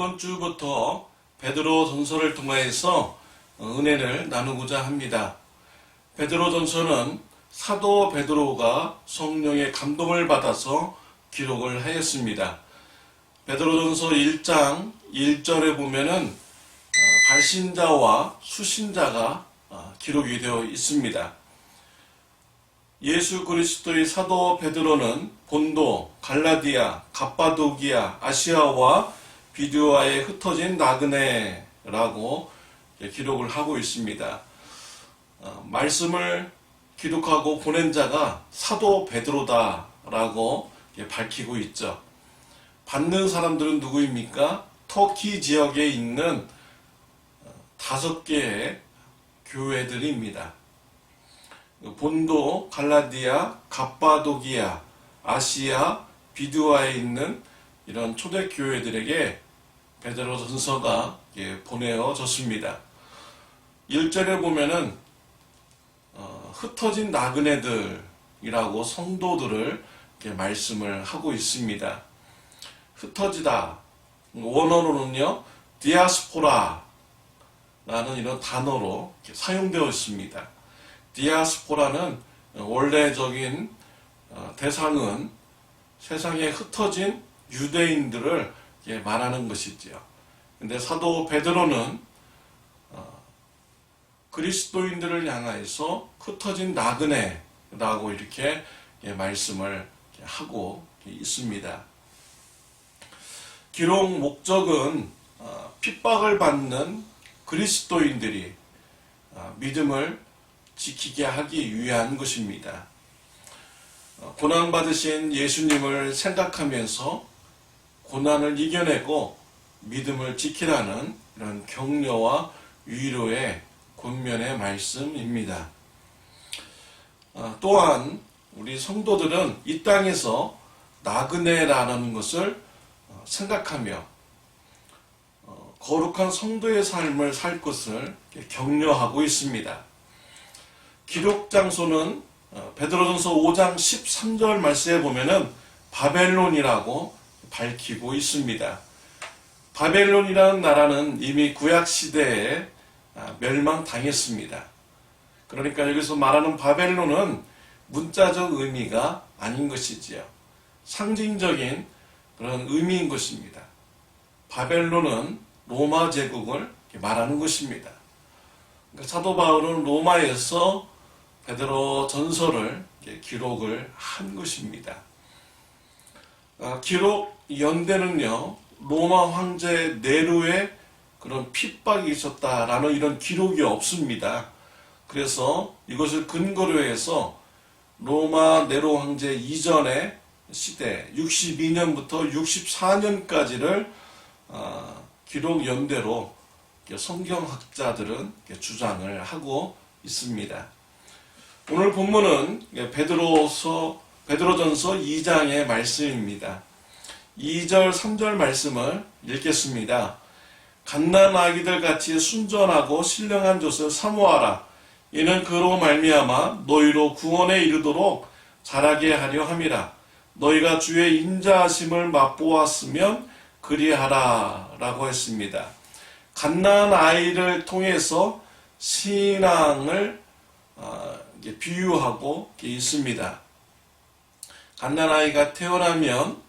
이번 주부터 베드로 전서를 통하여서 은혜를 나누고자 합니다. 베드로 전서는 사도 베드로가 성령의 감동을 받아서 기록을 하였습니다. 베드로 전서 1장 1절에 보면은 발신자와 수신자가 기록이 되어 있습니다. 예수 그리스도의 사도 베드로는 본도, 갈라디아, 갑바도기아, 아시아와 비두아에 흩어진 나그네라고 기록을 하고 있습니다. 말씀을 기록하고 보낸 자가 사도 베드로다라고 밝히고 있죠. 받는 사람들은 누구입니까? 터키 지역에 있는 5개의 교회들입니다. 본도, 갈라디아, 갑바도기아, 아시아, 비두아에 있는 이런 초대교회들에게 베드로 전서가 보내어졌습니다. 1절에 보면은 흩어진 나그네들이라고 성도들을 말씀을 하고 있습니다. 흩어지다, 원어로는요 디아스포라라는 이런 단어로 사용되어 있습니다. 디아스포라는 원래적인 대상은 세상에 흩어진 유대인들을 말하는 것이지요. 근데 사도 베드로는 그리스도인들을 향하여서 흩어진 나그네라고 이렇게 말씀을 하고 있습니다. 기록 목적은 핍박을 받는 그리스도인들이 믿음을 지키게 하기 위한 것입니다. 고난받으신 예수님을 생각하면서 고난을 이겨내고 믿음을 지키라는 이런 격려와 위로의 권면의 말씀입니다. 또한 우리 성도들은 이 땅에서 나그네라는 것을 생각하며 거룩한 성도의 삶을 살 것을 격려하고 있습니다. 기록 장소는 베드로전서 5장 13절 말씀에 보면은 바벨론이라고 밝히고 있습니다. 바벨론이라는 나라는 이미 구약 시대에 멸망당했습니다. 그러니까 여기서 말하는 바벨론은 문자적 의미가 아닌 것이지요. 상징적인 그런 의미인 것입니다. 바벨론은 로마 제국을 말하는 것입니다. 그러니까 사도 바울은 로마에서 베드로 전서를 기록을 한 것입니다. 기록 연대는요, 로마 황제 네로의 그런 핍박이 있었다라는 이런 기록이 없습니다. 그래서 이것을 근거로 해서 로마 네로 황제 이전의 시대 62년부터 64년까지를 기록 연대로 성경학자들은 주장을 하고 있습니다. 오늘 본문은 베드로전서 2장의 말씀입니다. 2절 3절 말씀을 읽겠습니다. 갓난 아기들 같이 순전하고 신령한 젖을 사모하라. 이는 그로 말미암아 너희로 구원에 이르도록 자라게 하려 함이라. 너희가 주의 인자하심을 맛보았으면 그리하라 라고 했습니다. 갓난 아이를 통해서 신앙을 비유하고 있습니다. 갓난 아이가 태어나면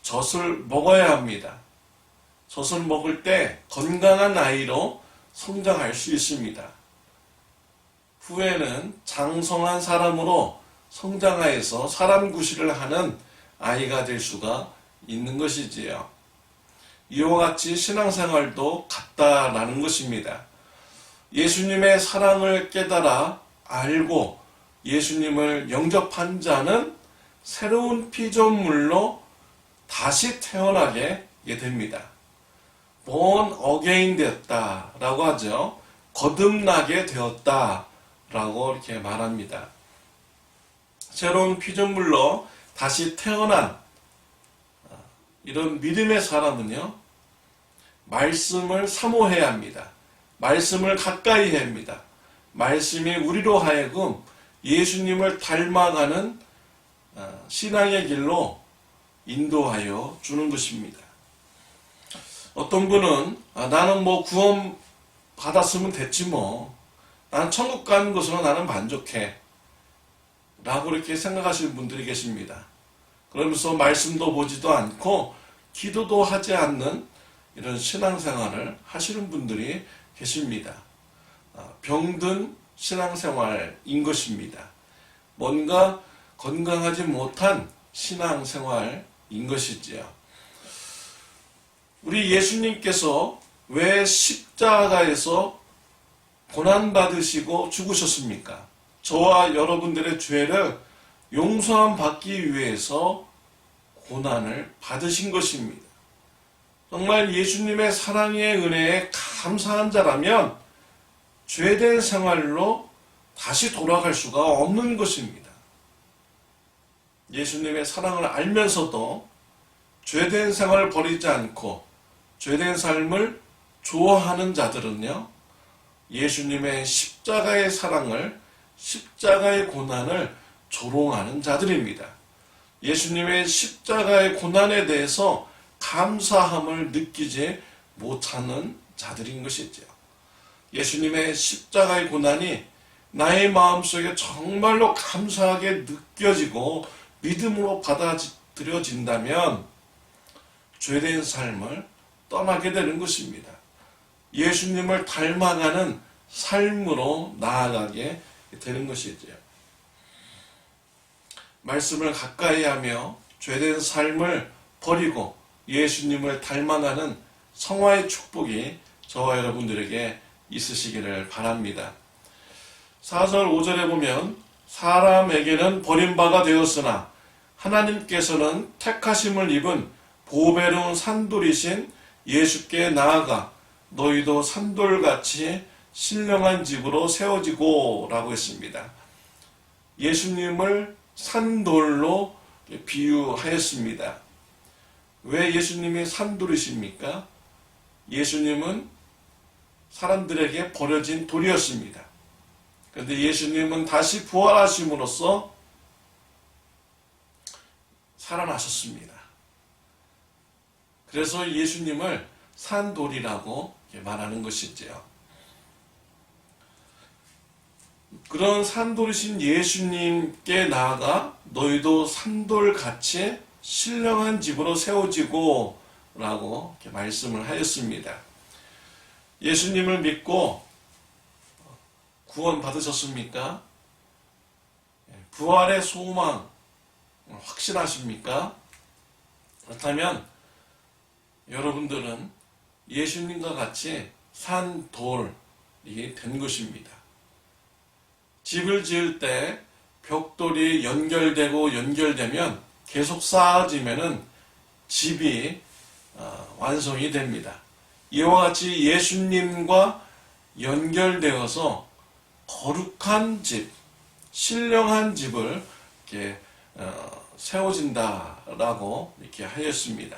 젖을 먹어야 합니다. 젖을 먹을 때 건강한 아이로 성장할 수 있습니다. 후에는 장성한 사람으로 성장하여서 사람 구실을 하는 아이가 될 수가 있는 것이지요. 이와 같이 신앙생활도 같다라는 것입니다. 예수님의 사랑을 깨달아 알고 예수님을 영접한 자는 새로운 피조물로 다시 태어나게 됩니다. born again 되었다라고 하죠. 거듭나게 되었다라고 이렇게 말합니다. 새로운 피조물로 다시 태어난 이런 믿음의 사람은요, 말씀을 사모해야 합니다. 말씀을 가까이 해야 합니다. 말씀이 우리로 하여금 예수님을 닮아가는 신앙의 길로 인도하여 주는 것입니다. 어떤 분은 나는 뭐 구원 받았으면 됐지 뭐. 난 천국 가는 것으로 나는 만족해. 라고 이렇게 생각하시는 분들이 계십니다. 그러면서 말씀도 보지도 않고 기도도 하지 않는 이런 신앙생활을 하시는 분들이 계십니다. 병든 신앙생활인 것입니다. 뭔가 건강하지 못한 신앙생활인 것이지요. 우리 예수님께서 왜 십자가에서 고난받으시고 죽으셨습니까? 저와 여러분들의 죄를 용서함 받기 위해서 고난을 받으신 것입니다. 정말 예수님의 사랑의 은혜에 감사한 자라면 죄된 생활로 다시 돌아갈 수가 없는 것입니다. 예수님의 사랑을 알면서도 죄된 생활을 버리지 않고 죄된 삶을 좋아하는 자들은요, 예수님의 십자가의 사랑을, 십자가의 고난을 조롱하는 자들입니다. 예수님의 십자가의 고난에 대해서 감사함을 느끼지 못하는 자들인 것이죠. 예수님의 십자가의 고난이 나의 마음속에 정말로 감사하게 느껴지고 믿음으로 받아들여진다면 죄된 삶을 떠나게 되는 것입니다. 예수님을 닮아가는 삶으로 나아가게 되는 것이죠. 말씀을 가까이 하며 죄된 삶을 버리고 예수님을 닮아가는 성화의 축복이 저와 여러분들에게 있으시기를 바랍니다. 4절 5절에 보면 사람에게는 버림바가 되었으나 하나님께서는 택하심을 입은 보배로운 산돌이신 예수께 나아가 너희도 산돌같이 신령한 집으로 세워지고 라고 했습니다. 예수님을 산돌로 비유하였습니다. 왜 예수님이 산돌이십니까? 예수님은 사람들에게 버려진 돌이었습니다. 그런데 예수님은 다시 부활하심으로써 살아나셨습니다. 그래서 예수님을 산돌이라고 말하는 것이지요. 그런 산돌이신 예수님께 나아가 너희도 산돌같이 신령한 집으로 세워지고 라고 말씀을 하였습니다. 예수님을 믿고 구원 받으셨습니까? 부활의 소망 확신하십니까? 그렇다면 여러분들은 예수님과 같이 산돌이 된 것입니다. 집을 지을 때 벽돌이 연결되고 연결되면 계속 쌓아지면은 집이 완성이 됩니다. 이와 같이 예수님과 연결되어서 거룩한 집, 신령한 집을 이렇게 세워진다라고 이렇게 하였습니다.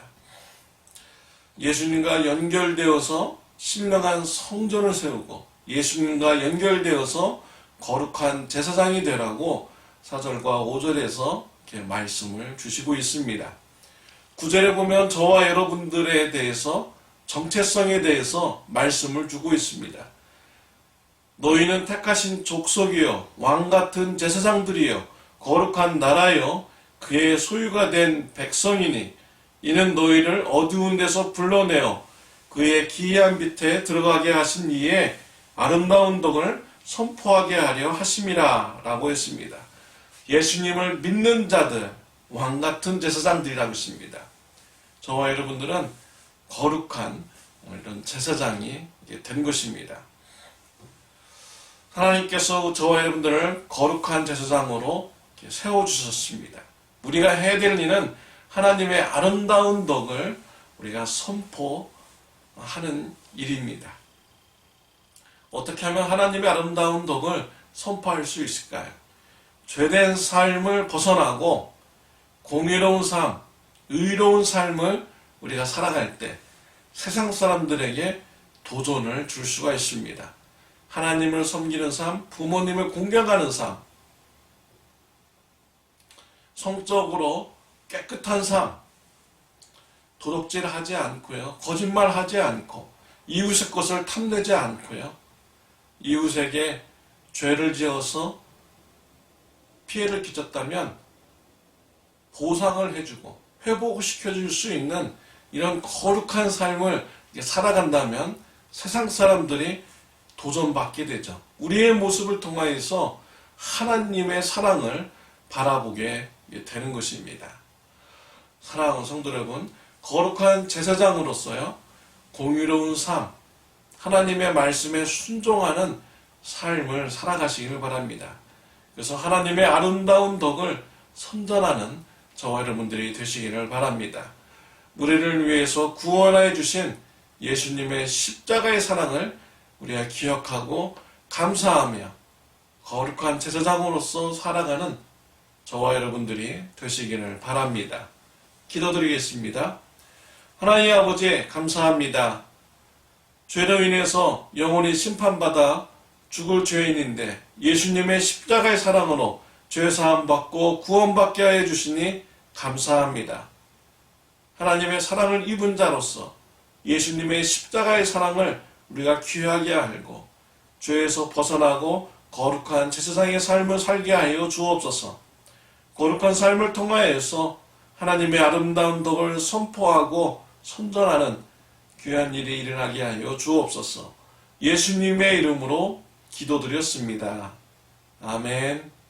예수님과 연결되어서 신령한 성전을 세우고 예수님과 연결되어서 거룩한 제사장이 되라고 4절과 5절에서 이렇게 말씀을 주시고 있습니다. 9절에 보면 저와 여러분들에 대해서 정체성에 대해서 말씀을 주고 있습니다. 너희는 택하신 족속이요 왕같은 제사장들이요 거룩한 나라요 그의 소유가 된 백성이니 이는 너희를 어두운 데서 불러내어 그의 기이한 빛에 들어가게 하신 이에 아름다운 덕을 선포하게 하려 하심이라 라고 했습니다. 예수님을 믿는 자들 왕같은 제사장들이라고 했습니다. 저와 여러분들은 거룩한 이런 제사장이 된 것입니다. 하나님께서 저와 여러분들을 거룩한 제사장으로 세워주셨습니다. 우리가 해야 될 일은 하나님의 아름다운 덕을 우리가 선포하는 일입니다. 어떻게 하면 하나님의 아름다운 덕을 선포할 수 있을까요? 죄된 삶을 벗어나고 공의로운 삶, 의로운 삶을 우리가 살아갈 때 세상 사람들에게 도전을 줄 수가 있습니다. 하나님을 섬기는 삶, 부모님을 공경하는 삶, 성적으로 깨끗한 삶, 도둑질하지 않고요. 거짓말하지 않고 이웃의 것을 탐내지 않고요. 이웃에게 죄를 지어서 피해를 끼쳤다면 보상을 해주고 회복을 시켜줄 수 있는 이런 거룩한 삶을 살아간다면 세상 사람들이 도전받게 되죠. 우리의 모습을 통하여서 하나님의 사랑을 바라보게 되는 것입니다. 사랑하는 성도 여러분, 거룩한 제사장으로서요, 공의로운 삶, 하나님의 말씀에 순종하는 삶을 살아가시기를 바랍니다. 그래서 하나님의 아름다운 덕을 선전하는 저와 여러분들이 되시기를 바랍니다. 우리를 위해서 구원하여 주신 예수님의 십자가의 사랑을 우리가 기억하고 감사하며 거룩한 제사장으로서 살아가는 저와 여러분들이 되시기를 바랍니다. 기도드리겠습니다. 하나님 아버지 감사합니다. 죄로 인해서 영원히 심판받아 죽을 죄인인데 예수님의 십자가의 사랑으로 죄사함 받고 구원받게 하여 주시니 감사합니다. 하나님의 사랑을 입은 자로서 예수님의 십자가의 사랑을 우리가 귀하게 알고 죄에서 벗어나고 거룩한 제사장의 삶을 살게 하여 주옵소서. 거룩한 삶을 통하여서 하나님의 아름다운 덕을 선포하고 선전하는 귀한 일이 일어나게 하여 주옵소서. 예수님의 이름으로 기도드렸습니다. 아멘.